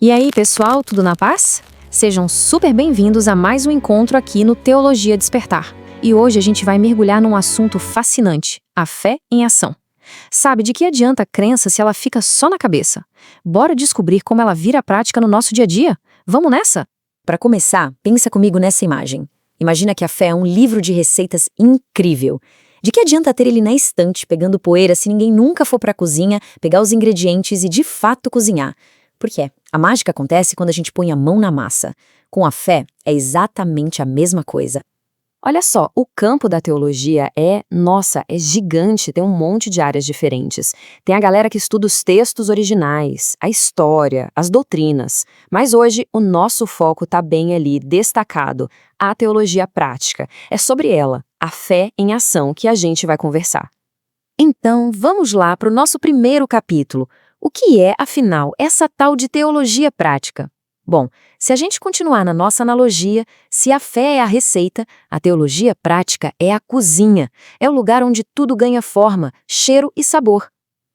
E aí, pessoal, tudo na paz? Sejam super bem-vindos a mais um encontro aqui no Teologia Despertar. E hoje a gente vai mergulhar num assunto fascinante, a fé em ação. Sabe, de que adianta a crença se ela fica só na cabeça? Bora descobrir como ela vira prática no nosso dia a dia? Vamos nessa? Para começar, pensa comigo nessa imagem. Imagina que a fé é um livro de receitas incrível. De que adianta ter ele na estante, pegando poeira, se ninguém nunca for para a cozinha, pegar os ingredientes e de fato cozinhar? Por quê? A mágica acontece quando a gente põe a mão na massa. Com a fé, é exatamente a mesma coisa. Olha só, o campo da teologia é gigante, tem um monte de áreas diferentes. Tem a galera que estuda os textos originais, a história, as doutrinas. Mas hoje o nosso foco está bem ali, destacado, a teologia prática. É sobre ela, a fé em ação, que a gente vai conversar. Então, vamos lá para o nosso primeiro capítulo. O que é, afinal, essa tal de teologia prática? Bom, se a gente continuar na nossa analogia, se a fé é a receita, a teologia prática é a cozinha. É o lugar onde tudo ganha forma, cheiro e sabor.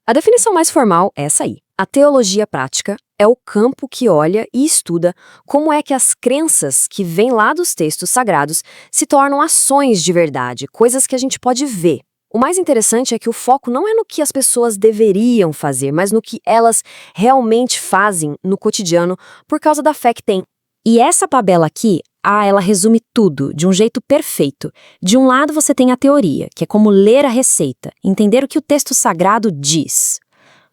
A definição mais formal é essa aí. A teologia prática é o campo que olha e estuda como é que as crenças que vêm lá dos textos sagrados se tornam ações de verdade, coisas que a gente pode ver. O mais interessante é que o foco não é no que as pessoas deveriam fazer, mas no que elas realmente fazem no cotidiano por causa da fé que têm. E essa tabela aqui, ela resume tudo de um jeito perfeito. De um lado você tem a teoria, que é como ler a receita, entender o que o texto sagrado diz.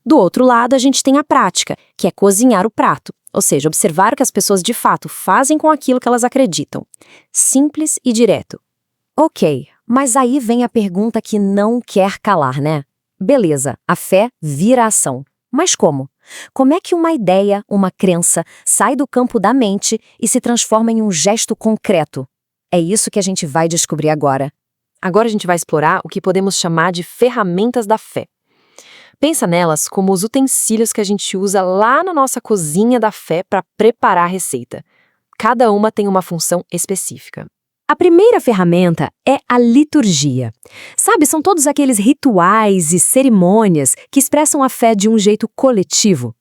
Do outro lado a gente tem a prática, que é cozinhar o prato, ou seja, observar o que as pessoas de fato fazem com aquilo que elas acreditam. Simples e direto. Ok, mas aí vem a pergunta que não quer calar, né? Beleza, a fé vira ação. Mas como? Como é que uma ideia, uma crença, sai do campo da mente e se transforma em um gesto concreto? É isso que a gente vai descobrir agora. Agora a gente vai explorar o que podemos chamar de ferramentas da fé. Pensa nelas como os utensílios que a gente usa lá na nossa cozinha da fé para preparar a receita. Cada uma tem uma função específica. A primeira ferramenta é a liturgia. Sabe, são todos aqueles rituais e cerimônias que expressam a fé de um jeito coletivo.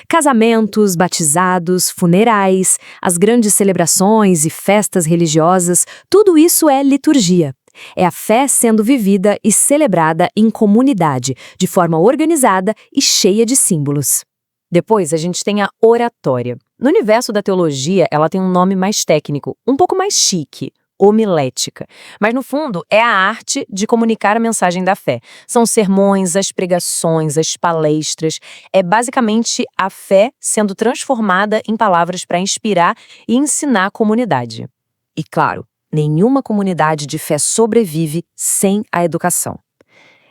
Casamentos, batizados, funerais, as grandes celebrações e festas religiosas, tudo isso é liturgia. É a fé sendo vivida e celebrada em comunidade, de forma organizada e cheia de símbolos. Depois a gente tem a oratória. No universo da teologia, ela tem um nome mais técnico, um pouco mais chique. Homilética. Mas, no fundo, é a arte de comunicar a mensagem da fé. São os sermões, as pregações, as palestras. É basicamente a fé sendo transformada em palavras para inspirar e ensinar a comunidade. E, claro, nenhuma comunidade de fé sobrevive sem a educação.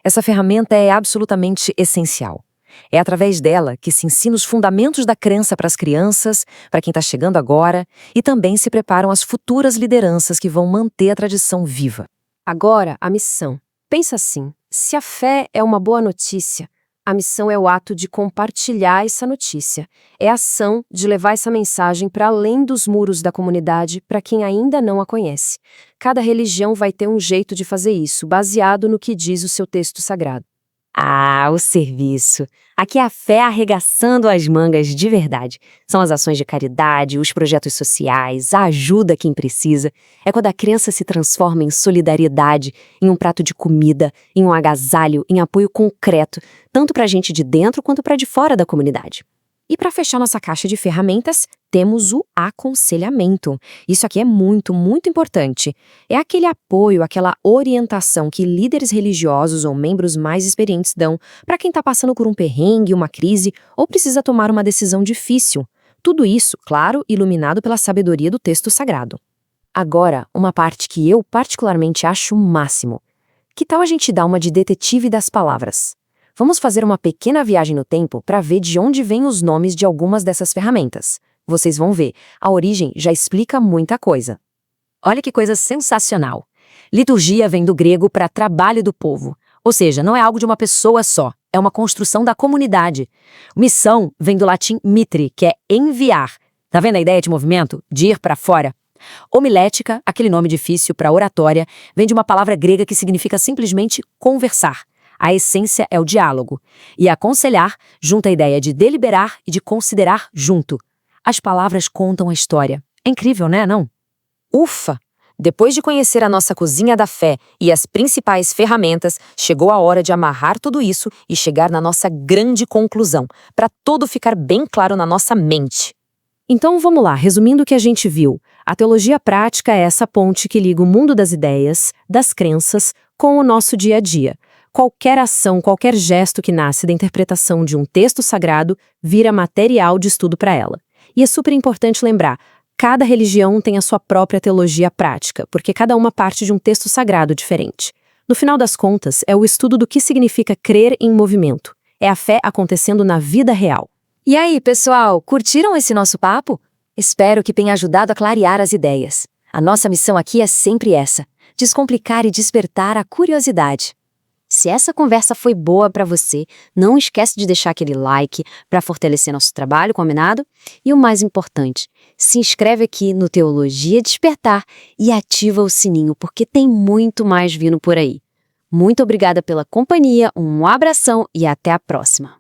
Essa ferramenta é absolutamente essencial. É através dela que se ensina os fundamentos da crença para as crianças, para quem está chegando agora, e também se preparam as futuras lideranças que vão manter a tradição viva. Agora, a missão. Pensa assim, se a fé é uma boa notícia, a missão é o ato de compartilhar essa notícia. É a ação de levar essa mensagem para além dos muros da comunidade para quem ainda não a conhece. Cada religião vai ter um jeito de fazer isso, baseado no que diz o seu texto sagrado. O serviço. Aqui é a fé arregaçando as mangas de verdade. São as ações de caridade, os projetos sociais, a ajuda a quem precisa. É quando a crença se transforma em solidariedade, em um prato de comida, em um agasalho, em apoio concreto, tanto para a gente de dentro quanto para de fora da comunidade. E para fechar nossa caixa de ferramentas, temos o aconselhamento. Isso aqui é muito, muito importante. É aquele apoio, aquela orientação que líderes religiosos ou membros mais experientes dão para quem está passando por um perrengue, uma crise ou precisa tomar uma decisão difícil. Tudo isso, claro, iluminado pela sabedoria do texto sagrado. Agora, uma parte que eu particularmente acho o máximo. Que tal a gente dar uma de detetive das palavras? Vamos fazer uma pequena viagem no tempo para ver de onde vêm os nomes de algumas dessas ferramentas. Vocês vão ver, a origem já explica muita coisa. Olha que coisa sensacional! Liturgia vem do grego para trabalho do povo, ou seja, não é algo de uma pessoa só, é uma construção da comunidade. Missão vem do latim mitre, que é enviar. Tá vendo a ideia de movimento? De ir para fora? Homilética, aquele nome difícil para oratória, vem de uma palavra grega que significa simplesmente conversar. A essência é o diálogo. E aconselhar junta a ideia de deliberar e de considerar junto. As palavras contam a história. É incrível, né, não? Ufa! Depois de conhecer a nossa cozinha da fé e as principais ferramentas, chegou a hora de amarrar tudo isso e chegar na nossa grande conclusão, para tudo ficar bem claro na nossa mente. Então vamos lá, resumindo o que a gente viu. A teologia prática é essa ponte que liga o mundo das ideias, das crenças, com o nosso dia a dia. Qualquer ação, qualquer gesto que nasce da interpretação de um texto sagrado vira material de estudo para ela. E é super importante lembrar, cada religião tem a sua própria teologia prática, porque cada uma parte de um texto sagrado diferente. No final das contas, é o estudo do que significa crer em movimento. É a fé acontecendo na vida real. E aí, pessoal, curtiram esse nosso papo? Espero que tenha ajudado a clarear as ideias. A nossa missão aqui é sempre essa: descomplicar e despertar a curiosidade. Se essa conversa foi boa para você, não esquece de deixar aquele like para fortalecer nosso trabalho, combinado? E o mais importante, se inscreve aqui no Teologia Despertar e ativa o sininho, porque tem muito mais vindo por aí. Muito obrigada pela companhia, um abração e até a próxima.